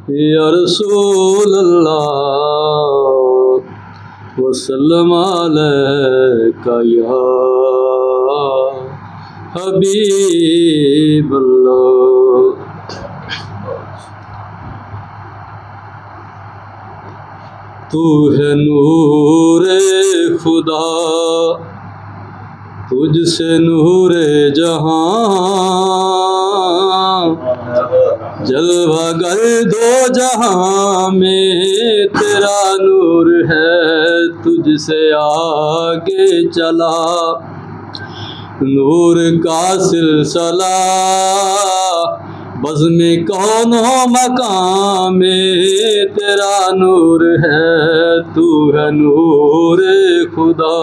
या रसूल अल्लाह वसल्लम अलैका या हबीब अल्लाह। तू है नूरे खुदा तुझसे नूरे जहां, जलवा गर दो जहां में तेरा नूर है तुझसे आगे चला। नूर का सिलसिला बज़्म कौनो मकाम में तेरा नूर है, तू है नूर खुदा।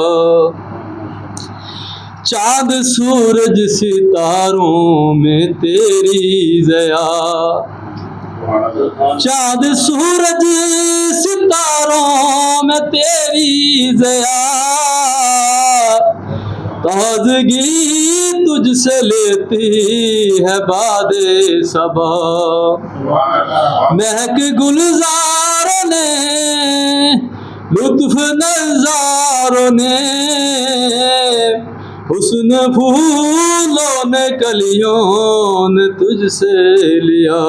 चाँद सूरज सितारों में तेरी ज़या, चाँद सूरज सितारों में तेरी ज़या, ताज़गी तुझसे लेती है बादे सबा। महक गुलज़ारों ने लुत्फ़ नज़ारों ने, हुस्न फूलों ने कलियों ने तुझसे लिया।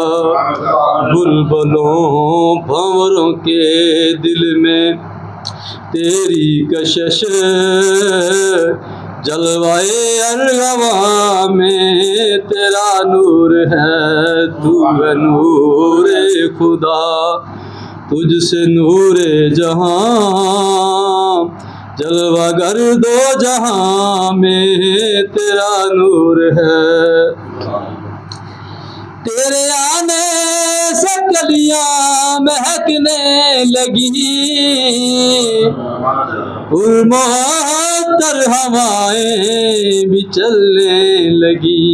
बुलबुलों भंवरों के दिल में तेरी कशिश, जलवाए अरगवा में तेरा नूर है, तू है नूरे खुदा तुझसे नूरे जहां, जलवा गर दो जहां में तेरा नूर है। तेरे आने से कलियां महकने लगी, पुरमुअत्तर हवाएं भी चलने लगी।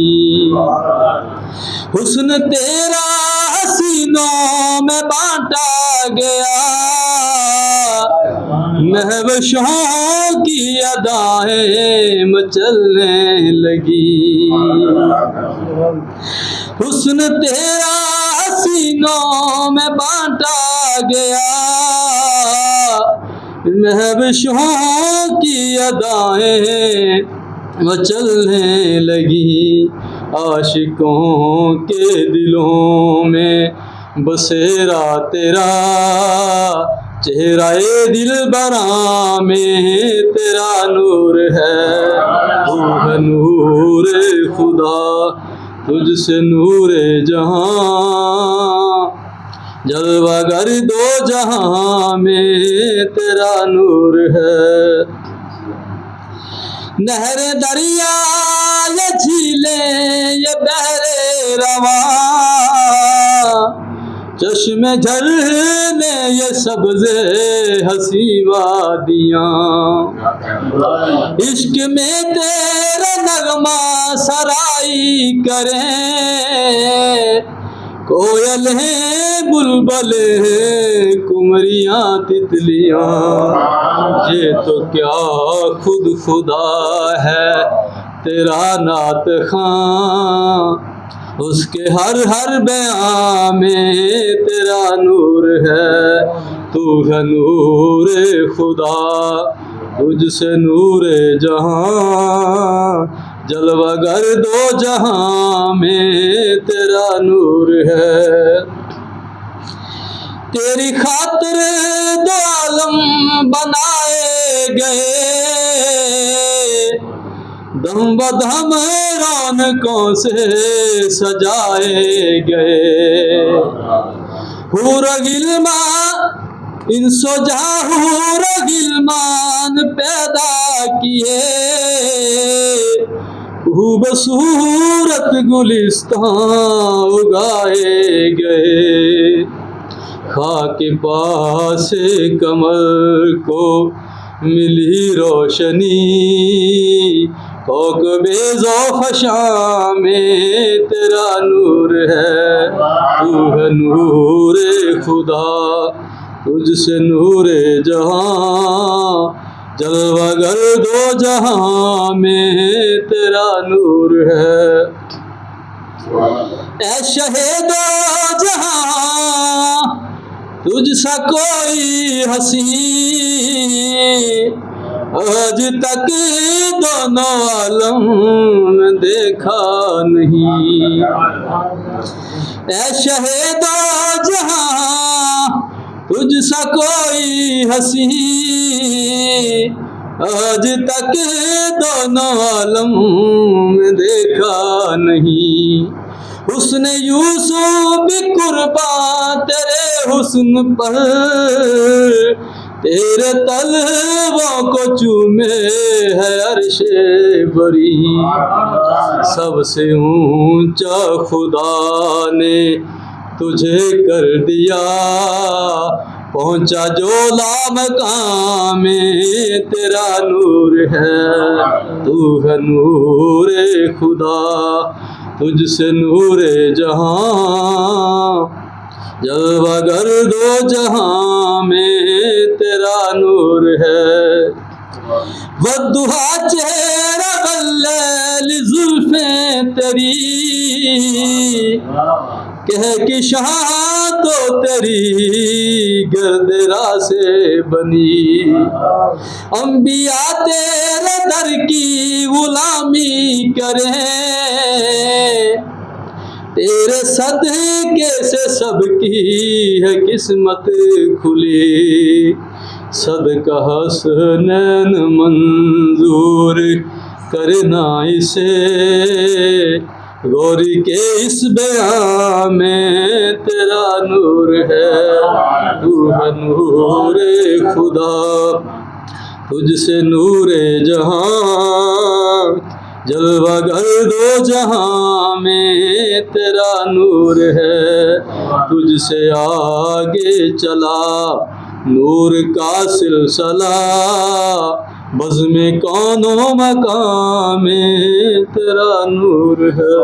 हुस्न तेरा हसीनों में बांटा गया, महवशों की अदाएं मचलने लगी। हुस्न तेरा हसीनों में बांटा गया, महवशों की अदाएं मचलने लगी। आशिकों के दिलों में बसेरा तेरा, चेहराए दिलबरा में तेरा नूर है, तू है नूर खुदा तुझसे नूरे जहां, जलवा गर दो जहां में तेरा नूर है। नहर दरिया ये झीलें ये बहरे रवा, चश्मे झरने ये सब्ज़े हसी वादियाँ, इश्क में तेरा नगमा सराई करें। कोयल हैं बुलबुल हैं कुमरियाँ तितलियाँ, ये तो क्या खुद खुदा है तेरा नात खां, उसके हर हर बयां में तेरा नूर है, तू है नूर खुदा तुझसे नूरे जहां, जलवा गर दो जहां में तेरा नूर है। तेरी खातिर दो आलम बनाए गए, दम बदम रौनकों से सजाए गए। हूर गिलमान इंसो जहां हूर गिलमान पैदा किए, खूबसूरत गुलिस्तान उगाए गए। खाक पास कमर को मिली रोशनी, कौकबे ज़ोफ़शां में तेरा नूर है, तू है नूर खुदा तुझसे नूरे जहां, जलवा गर दो जहां में तेरा नूर है। ऐ शहीदो जहां तुझसा कोई हंसी आज तक दोनों आलम में देखा नहीं। ऐ शहीदो जहां तुझसा कोई हंसी आज तक दोनों आलम में देखा नहीं। हुस्न यूसुफ भी कुर्बान तेरे हुस्न पर, तेरे तलवों को चूमे है अर्शे बरी। सबसे ऊंचा खुदा ने तुझे कर दिया, पहुंचा जो लामकाम में तेरा नूर है। तू है नूरे खुदा तुझसे नूरे जहां, जलवा गर्दो जहां में तेरा नूर है। वद्दुहा चेहरा बल्लैल जुल्फें तेरी, कह कि शाह तो तेरी गर्दरा से बनी। अंबिया तेरे दर की गुलामी करें, तेरे सदके से सबकी है किस्मत खुली। सदका हसनैन मंजूर करना इसे, गौरी के इस बयां में तेरा नूर है। तू है नूरे खुदा तुझसे नूरे जहां, जलवा गर्दो जहां में तेरा नूर है। तुझसे आगे चला नूर का सिलसिला, बज़्म कौनो मकाम में तेरा नूर है।